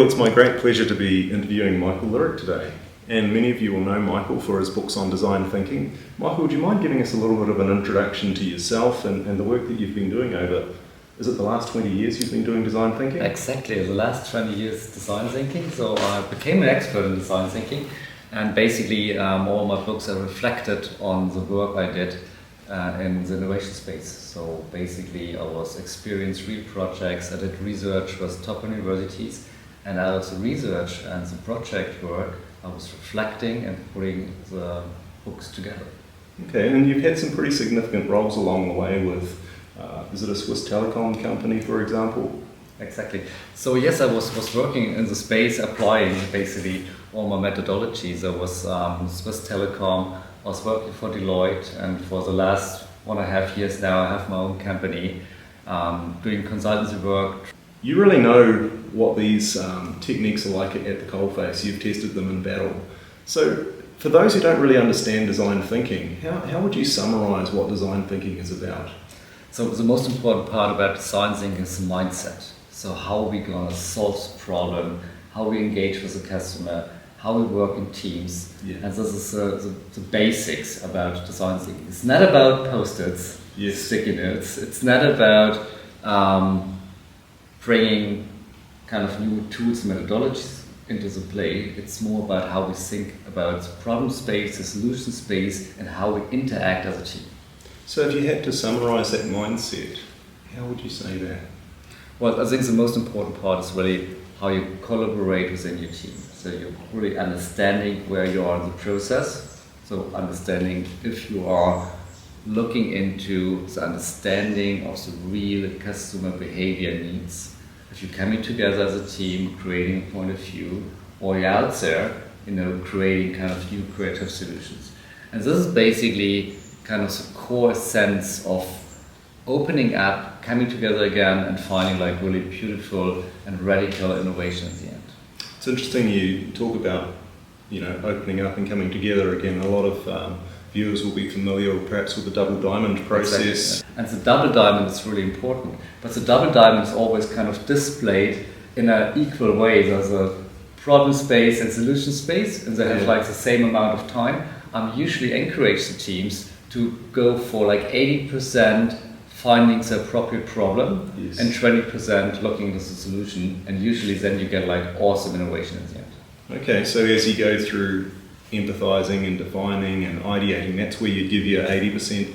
It's my great pleasure to be interviewing Michael Lyric today, and many of you will know Michael for his books on design thinking. Michael, would you mind giving us a little bit of an introduction to yourself and the work that you've been doing over, is it the last 20 years you've been doing design thinking? Exactly, the last 20 years design thinking. So I became an expert in design thinking, and basically all my books are reflected on the work I did in the innovation space. So basically I was experienced real projects, I did research with top universities, and out of the research and the project work, I was reflecting and putting the books together. Okay, and you've had some pretty significant roles along the way with, is it a Swiss telecom company, for example? Exactly. So yes, I was working in the space, applying basically all my methodologies. I was Swiss telecom, I was working for Deloitte, and for the last 1.5 years now, I have my own company, doing consultancy work. You really know what these techniques are like at the coalface. You've tested them in battle. So for those who don't really understand design thinking, how would you summarise what design thinking is about? So the most important part about design thinking is the mindset. So how are we going to solve the problem, how we engage with the customer, how we work in teams. Yeah. And this is the basics about design thinking. It's not about post-its, yes, sticky notes. It's not about bringing kind of new tools and methodologies into the play. It's more about how we think about the problem space, the solution space, and how we interact as a team. So if you had to summarize that mindset, how would you say that? Well, I think the most important part is really how you collaborate within your team. So you're really understanding where you are in the process. So understanding if you are looking into the understanding of the real customer behavior needs. If you're coming together as a team, creating a point of view, or you're out there, creating kind of new creative solutions. And this is basically kind of the core sense of opening up, coming together again, and finding like really beautiful and radical innovation at the end. It's interesting you talk about, opening up and coming together again. A lot of viewers will be familiar perhaps with the double diamond process. Exactly. And the double diamond is really important, but the double diamond is always kind of displayed in an equal way. There's a problem space and solution space, and they have like the same amount of time. I usually encourage the teams to go for like 80% finding the appropriate problem, yes, and 20% looking into the solution, and usually then you get like awesome innovation at the end. Okay, so as you go through empathizing and defining and ideating, that's where you give your 80%,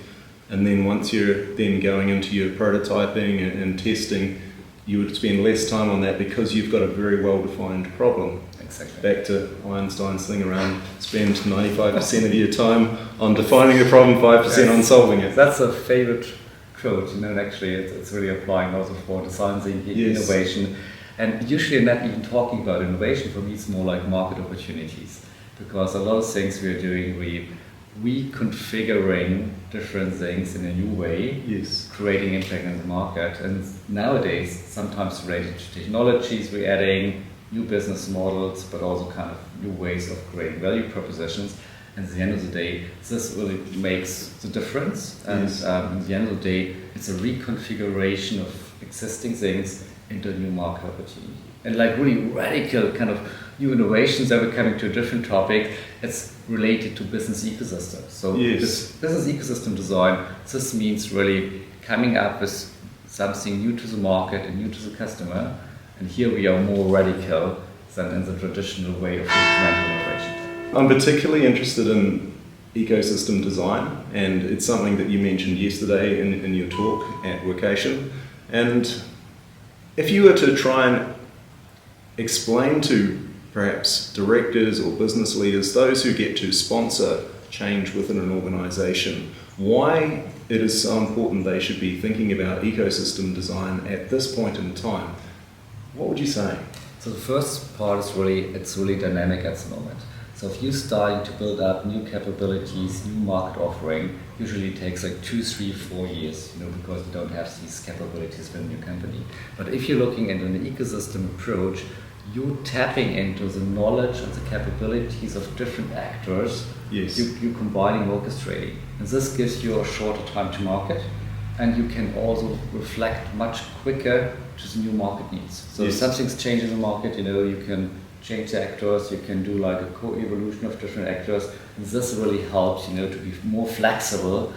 and then once you're then going into your prototyping and testing, you would spend less time on that because you've got a very well-defined problem. Exactly. Back to Einstein's thing around spend 95% of your time on defining the problem, 5% on solving it. That's a favorite quote, and actually it's really applying also for design thinking, yes, innovation. And usually I'm not even talking about innovation. For me it's more like market opportunities, because a lot of things we are doing, reconfiguring different things in a new way, yes, creating impact in the market. And nowadays sometimes related to technologies we're adding, new business models, but also kind of new ways of creating value propositions. And at the end of the day, this really makes the difference. And yes, at the end of the day, it's a reconfiguration of existing things into a new market opportunity. And like really radical kind of new innovations that we're coming to a different topic, it's related to business ecosystem. So yes, this business ecosystem design, this means really coming up with something new to the market and new to the customer. And here we are more radical than in the traditional way of incremental innovation. I'm particularly interested in ecosystem design, and it's something that you mentioned yesterday in your talk at Workation. And if you were to try and explain to perhaps directors or business leaders, those who get to sponsor change within an organisation, why it is so important they should be thinking about ecosystem design at this point in time, what would you say? So the first part is it's really dynamic at the moment. So if you're starting to build up new capabilities, new market offering, usually it takes like 2, 3, 4 years, because you don't have these capabilities within your company. But if you're looking at an ecosystem approach, you're tapping into the knowledge and the capabilities of different actors. Yes. You're combining, orchestrating. And this gives you a shorter time to market. and you can also reflect much quicker to the new market needs. So if something's changing in the market, you can change the actors, you can do like a co-evolution of different actors, and this really helps, to be more flexible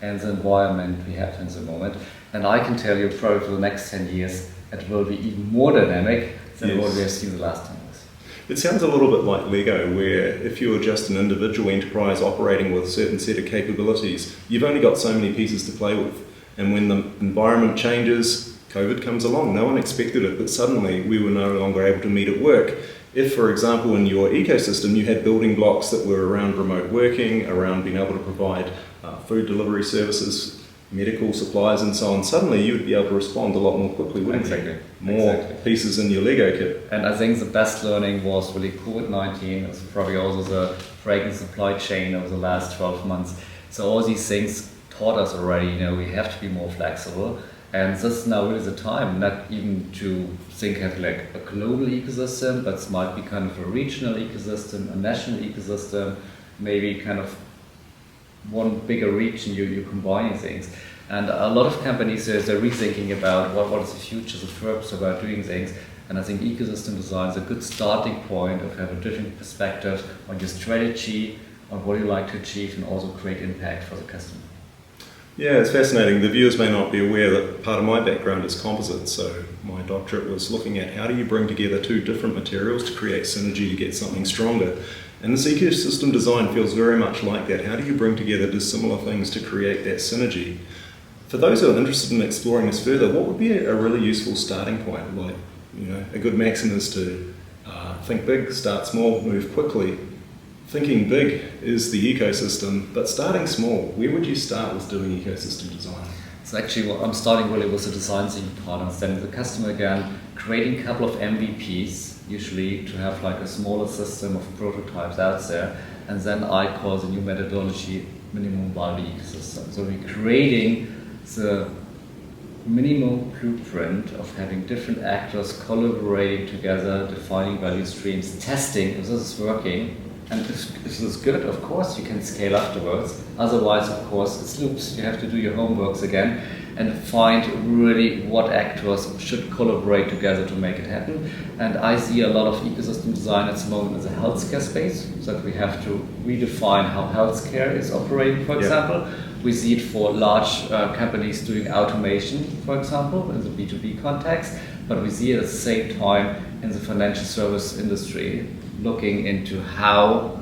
in the environment we have in the moment. And I can tell you probably for the next 10 years, it will be even more dynamic than what we have seen the last 10 years. It sounds a little bit like Lego, where if you're just an individual enterprise operating with a certain set of capabilities, you've only got so many pieces to play with. And when the environment changes, COVID comes along. No one expected it, but suddenly we were no longer able to meet at work. If, for example, in your ecosystem, you had building blocks that were around remote working, around being able to provide food delivery services, medical supplies and so on, suddenly you would be able to respond a lot more quickly, wouldn't you? More pieces in your Lego kit. And I think the best learning was really COVID-19. It's probably also the breaking supply chain over the last 12 months. So all these things taught us already, we have to be more flexible. And this is now really the time, not even to think of like a global ecosystem, but it might be kind of a regional ecosystem, a national ecosystem, maybe kind of one bigger region, you're combining things. And a lot of companies, they're rethinking about what is the future, the purpose about doing things. And I think ecosystem design is a good starting point of having different perspectives on your strategy, on what you like to achieve, and also create impact for the customer. Yeah, it's fascinating. The viewers may not be aware that part of my background is composites, so my doctorate was looking at how do you bring together two different materials to create synergy to get something stronger. And this ecosystem design feels very much like that. How do you bring together dissimilar things to create that synergy? For those who are interested in exploring this further, what would be a really useful starting point? Like, a good maxim is to think big, start small, move quickly. Thinking big is the ecosystem, but starting small, where would you start with doing ecosystem design? So actually I'm starting really with the design thinking part, understanding the customer again, creating a couple of MVPs, usually to have like a smaller system of prototypes out there, and then I call the new methodology minimum viable ecosystem. So we're creating the minimum blueprint of having different actors collaborating together, defining value streams, testing if this is working. And if this is good, of course, you can scale afterwards. Otherwise, of course, it's loops. You have to do your homeworks again and find really what actors should collaborate together to make it happen. And I see a lot of ecosystem design at the moment in the healthcare space, so that we have to redefine how healthcare is operating, for example. We see it for large companies doing automation, for example, in the B2B context, but we see it at the same time in the financial service industry, looking into how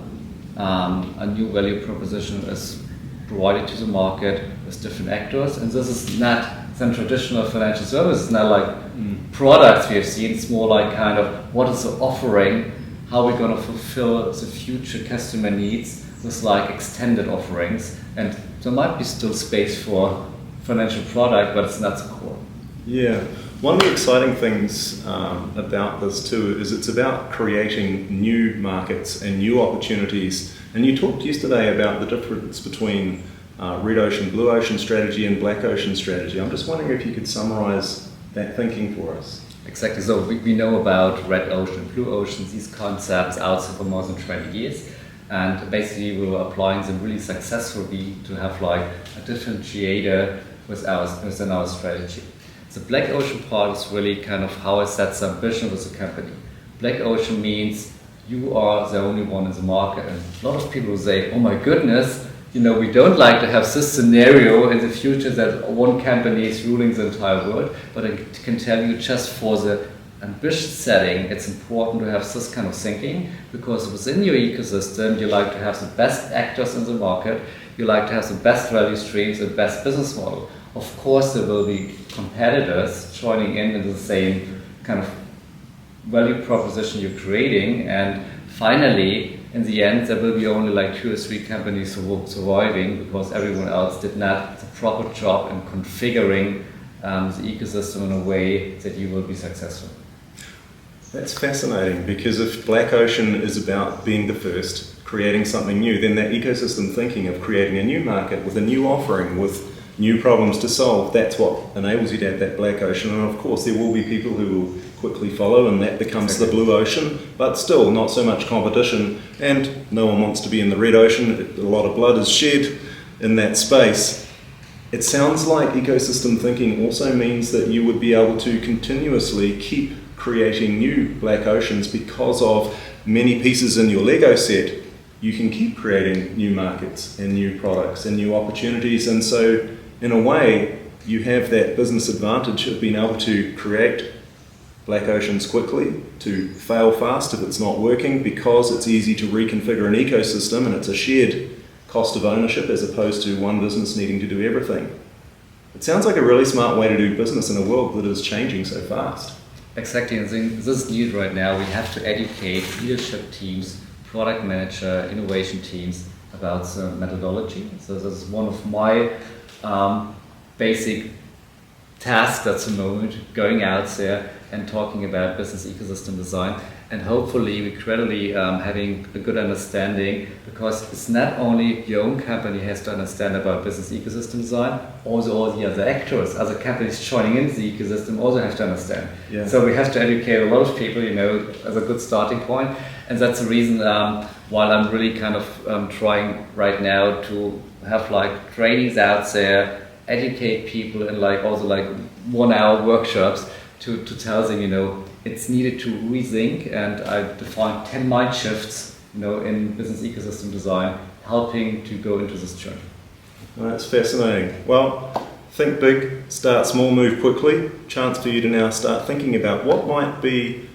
a new value proposition is provided to the market with different actors. And this is not some traditional financial services, not like products we have seen. It's more like kind of what is the offering, how we're going to fulfill the future customer needs with like extended offerings. And there might be still space for financial product, but it's not the core. Yeah. One of the exciting things about this too is it's about creating new markets and new opportunities. And you talked yesterday about the difference between red ocean, blue ocean strategy and black ocean strategy. I'm just wondering if you could summarize that thinking for us. Exactly. So we know about red ocean, blue ocean, these concepts out there for more than 20 years. And basically we were applying them really successfully to have like a differentiator within our strategy. The black ocean part is really kind of how I set the ambition with the company. Black ocean means you are the only one in the market, and a lot of people say, oh my goodness, we don't like to have this scenario in the future that one company is ruling the entire world, but I can tell you just for the ambition setting, it's important to have this kind of thinking, because within your ecosystem, you like to have the best actors in the market, you like to have the best value streams, the best business model. Of course, there will be competitors joining in the same kind of value proposition you're creating, and finally, in the end, there will be only like 2 or 3 companies surviving because everyone else did not the proper job in configuring the ecosystem in a way that you will be successful. That's fascinating, because if black ocean is about being the first, creating something new, then that ecosystem thinking of creating a new market with a new offering, with new problems to solve, that's what enables you to have that black ocean. And of course there will be people who will quickly follow, and that becomes the blue ocean, but still not so much competition, and no one wants to be in the red ocean. A lot of blood is shed in that space. it sounds like ecosystem thinking also means that you would be able to continuously keep creating new black oceans because of many pieces in your Lego set. You can keep creating new markets and new products and new opportunities, and so in a way you have that business advantage of being able to create black oceans quickly, to fail fast if it's not working, because it's easy to reconfigure an ecosystem and it's a shared cost of ownership as opposed to one business needing to do everything. It sounds like a really smart way to do business in a world that is changing so fast. Exactly, and I think this is needed right now. We have to educate leadership teams, product manager, innovation teams about the methodology. So this is one of my basic tasks at the moment, going out there and talking about business ecosystem design, and hopefully we gradually having a good understanding, because it's not only your own company has to understand about business ecosystem design, also all the other actors, other companies joining in the ecosystem also have to understand. Yeah. So we have to educate a lot of people, as a good starting point, and that's the reason why I'm really kind of trying right now to have like trainings out there, educate people in also 1 hour workshops to tell them, it's needed to rethink, and I defined 10 mind shifts, in business ecosystem design, helping to go into this journey. Well, that's fascinating. Well, think big, start small, move quickly. Chance for you to now start thinking about what might be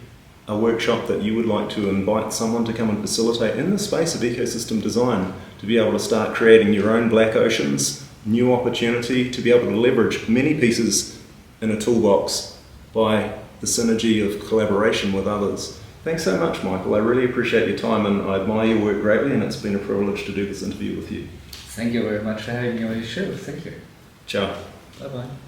a workshop that you would like to invite someone to come and facilitate in the space of ecosystem design, to be able to start creating your own black oceans, new opportunity, to be able to leverage many pieces in a toolbox by the synergy of collaboration with others. Thanks so much, Michael. I really appreciate your time, and I admire your work greatly, and it's been a privilege to do this interview with you. Thank you very much for having me on your show. Thank you. Ciao. Bye-bye.